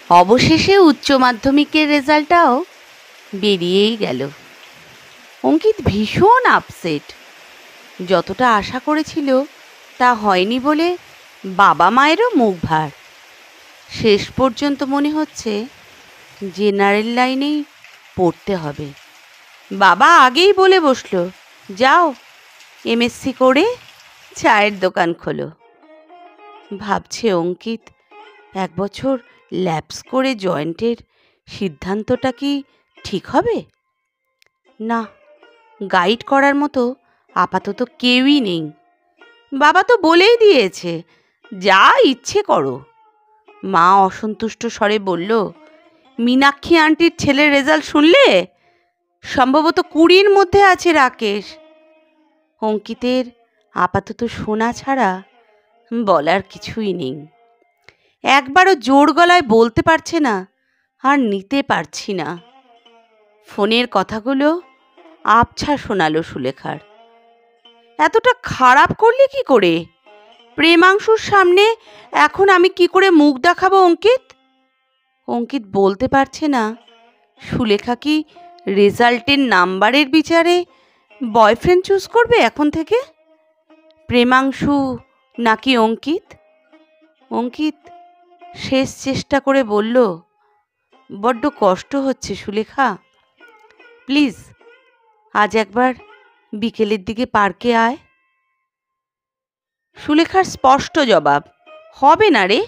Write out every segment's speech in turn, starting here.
অবশেষে উচ্চ মাধ্যমিকের রেজাল্টটাও বেরিয়েই গেল। অঙ্কিত ভীষণ আপসেট। যতটা আশা করেছিল তা হয়নি বলে বাবা মায়েরও মুখ ভার। শেষ পর্যন্ত মনে হচ্ছে জেনারেল লাইনেই পড়তে হবে। বাবা আগেই বলে বসলো, যাও এমএসসি করে চায়ের দোকান খোলো। ভাবছে অঙ্কিত, 1 বছর ল্যাপস করে জয়েন্টের সিদ্ধান্তটা কি ঠিক হবে? না, গাইড করার মতো আপাতত কেউই নেই। বাবা তো বলেই দিয়েছে, যা ইচ্ছে করো। মা অসন্তুষ্ট স্বরে বলল, মীনাক্ষী আন্টির ছেলের রেজাল্ট শুনলে? সম্ভবত 20-র মধ্যে আছে রাকেশ। অঙ্কিতের আপাতত শোনা ছাড়া বলার কিছুই নেই। একবারও জোর গলায় বলতে পারছে না, আর নিতে পারছি না। ফোনের কথাগুলো আবছা শোনালো সুলেখার। এতটা খারাপ করলে কি করে? প্রেমাংশুর সামনে এখন আমি কি করে মুখ দেখাবো অঙ্কিত? অঙ্কিত বলতে পারছে না সুলেখা কি রেজাল্টের নাম্বারের বিচারে বয়ফ্রেন্ড চুজ করবে এখন থেকে? প্রেমাংশু নাকি অঙ্কিত? অঙ্কিত শেষ চেষ্টা করে বলল, বড্ড কষ্ট হচ্ছে সুলেখা, প্লিজ আজ একবার বিকেলের দিকে পার্কে আয়। সুলেখার স্পষ্ট জবাব, হবে না রে,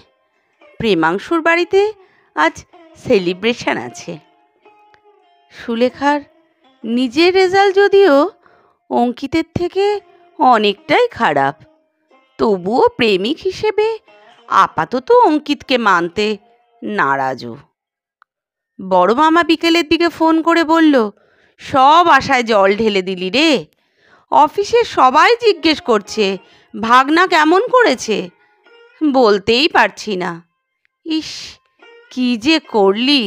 প্রেমাংশুর বাড়িতে আজ সেলিব্রেশন আছে। সুলেখার নিজের রেজাল্ট যদিও অঙ্কিতের থেকে অনেকটাই খারাপ, তবুও প্রেমিক হিসেবে আপাতত অঙ্কিতকে মানতে নারাজও। বড় মামা বিকেলের দিকে ফোন করে বলল, সব আশায় জল ঢেলে দিলি রে। অফিসে সবাই জিজ্ঞেস করছে ভাগনা কেমন করেছে, বলতেই পারছি না। ইস, কি যে করলি।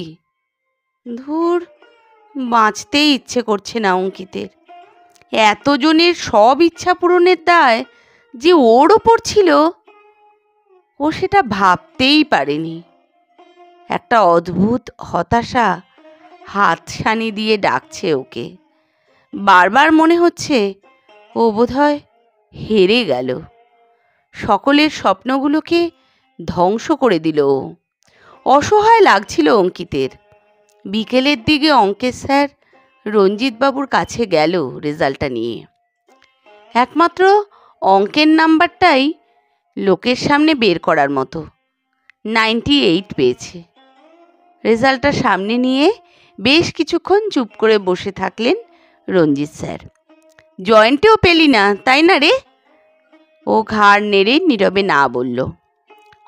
ধুর, বাঁচতেই ইচ্ছে করছে না অঙ্কিতের। এতজনের সব ইচ্ছা পূরণের দায় যে ওর ওপর ছিল, ও সেটা ভাবতেই পারেনি। একটা অদ্ভুত হতাশা হাতছানি দিয়ে ডাকছে ওকে। বারবার মনে হচ্ছে ও বোধহয় হেরে গেল, সকলের স্বপ্নগুলোকে ধ্বংস করে দিল ও। অসহায় লাগছিল অঙ্কিতের। বিকেলের দিকে অঙ্কের স্যার রঞ্জিতবাবুর কাছে গেল রেজাল্টটা নিয়ে। একমাত্র অঙ্কের নাম্বারটাই লোকের সামনে বের করার মতো, 98 পেয়েছে। রেজাল্টটা সামনে নিয়ে বেশ কিছুক্ষণ চুপ করে বসে থাকলেন রঞ্জিত স্যার। জয়েন্টেও পেলি না তাই না রে? ও ঘাড় নেড়ে নীরবে না বলল।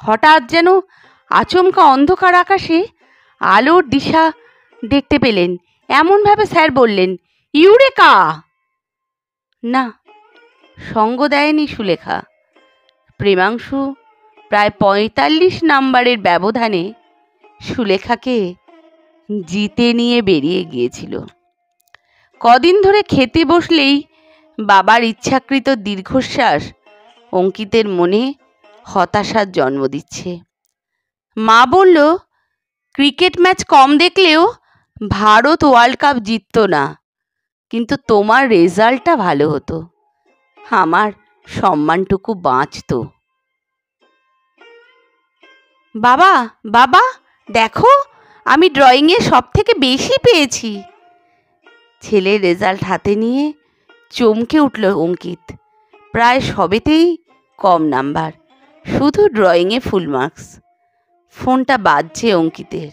হঠাৎ যেন আচমকা অন্ধকার আকাশে আলোর দিশা দেখতে পেলেন, এমনভাবে স্যার বললেন, ইউরেকা! না, সঙ্গ দেয়নি সুলেখা। প্রেমাংশু প্রায় 45 নাম্বারের ব্যবধানে সুলেখাকে জিতে নিয়ে বেরিয়ে গিয়েছিল। কদিন ধরে খেতে বসলেই বাবার ইচ্ছাকৃত দীর্ঘশ্বাস অঙ্কিতের মনে হতাশার জন্ম দিচ্ছে। মা বলল, ক্রিকেট ম্যাচ কম দেখলেও ভারত ওয়ার্ল্ড কাপ জিততো না, কিন্তু তোমার রেজাল্টটা ভালো হতো, আমার সম্মানটুকু বাঁচতো। বাবা, বাবা দেখো, আমি ড্রয়িংয়ে সব থেকে বেশি পেয়েছি। ছেলের রেজাল্ট হাতে নিয়ে চমকে উঠল অঙ্কিত। প্রায় সবেতেই কম নাম্বার, শুধু ড্রয়িংয়ে ফুল মার্কস। ফোনটা বাজছে অঙ্কিতের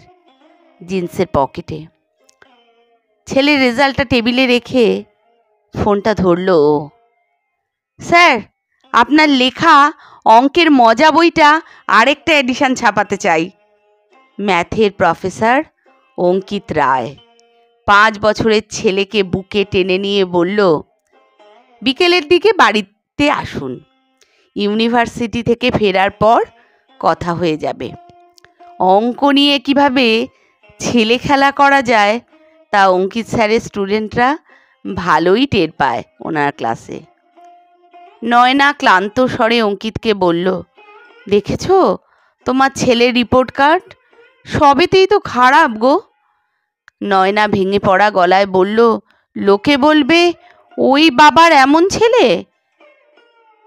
জিন্সের পকেটে। ছেলের রেজাল্টটা টেবিলে রেখে ফোনটা ধরল ও। স্যার, আপনার লেখা অঙ্কের মজা বইটা আরেকটা এডিশন ছাপাতে চাই। ম্যাথের প্রফেসর অঙ্কিত রায় 5 বছরের ছেলেকে বুকে টেনে নিয়ে বলল, বিকেলের দিকে বাড়িতে আসুন, ইউনিভার্সিটি থেকে ফেরার পর কথা হয়ে যাবে। অঙ্ক নিয়ে কিভাবে ছেলে খেলা করা যায় তা অঙ্কিত স্যারের স্টুডেন্টরা ভালোই টের পায় ওনার ক্লাসে। নয়না ক্লান্ত স্বরে অঙ্কিতকে বলল, দেখেছো তোমার ছেলের রিপোর্ট কার্ড? সবেতেই তো খারাপ গো। নয়না ভেঙে পড়া গলায় বলল, লোকে বলবে ওই বাবার এমন ছেলে।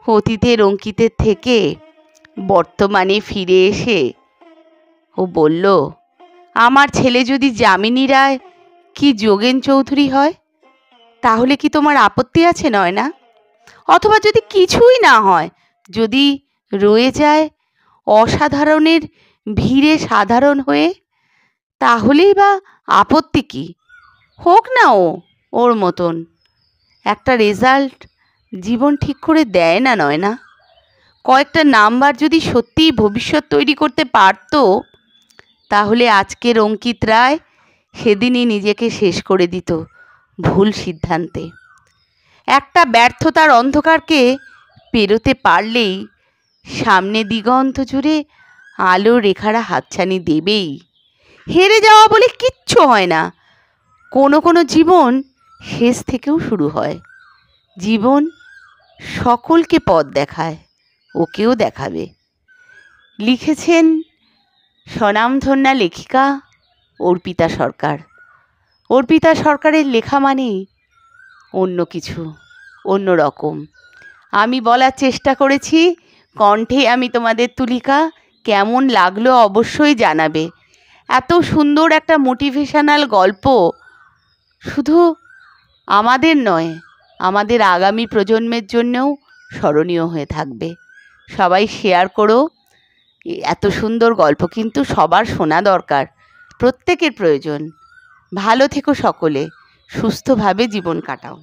অতীতের অঙ্কিতের থেকে বর্তমানে ফিরে এসে ও বলল, আমার ছেলে যদি যামিনী রায় কি যোগেন চৌধুরী হয় তাহলে কি তোমার আপত্তি আছে নয়না? অথবা যদি কিছুই না হয়, যদি রয়ে যায় অসাধারণের ভিড়ে সাধারণ হয়ে, তাহলেই বা আপত্তি কি? হোক না ওর মতন। একটা রেজাল্ট জীবন ঠিক করে দেয় না নয়না। কয়েকটা নাম্বার যদি সত্যিই ভবিষ্যৎ তৈরি করতে পারত, তাহলে আজকের অঙ্কিত রায় সেদিনই নিজেকে শেষ করে দিত ভুল সিদ্ধান্তে। একটা ব্যর্থতার অন্ধকারকে পেরোতে পারলেই সামনে দিগন্ত জুড়ে আলো রেখারা হাতছানি দেবেই। হেরে যাওয়া বলে কিচ্ছু হয় না। কোনো কোনো জীবন শেষ থেকেও শুরু হয়। জীবন সকলকে পথ দেখায়, ওকেও দেখাবে। লিখেছেন স্বনামধন্যা লেখিকা অর্পিতা সরকার। অর্পিতা সরকারের লেখা মানেই অন্য কিছু, অন্য রকম। আমি বলার চেষ্টা করেছি, কণ্ঠে আমি তোমাদের তুলিকা। কেমন লাগলো অবশ্যই জানাবে। এত সুন্দর একটা মোটিভেশনাল গল্প শুধু আমাদের নয়, আমাদের আগামী প্রজন্মের জন্যও স্মরণীয় হয়ে থাকবে। সবাই শেয়ার করো। এত সুন্দর গল্প কিন্তু সবার শোনা দরকার, প্রত্যেকের প্রয়োজন। ভালো থেকো সকলে, সুস্থভাবে জীবন কাটাও।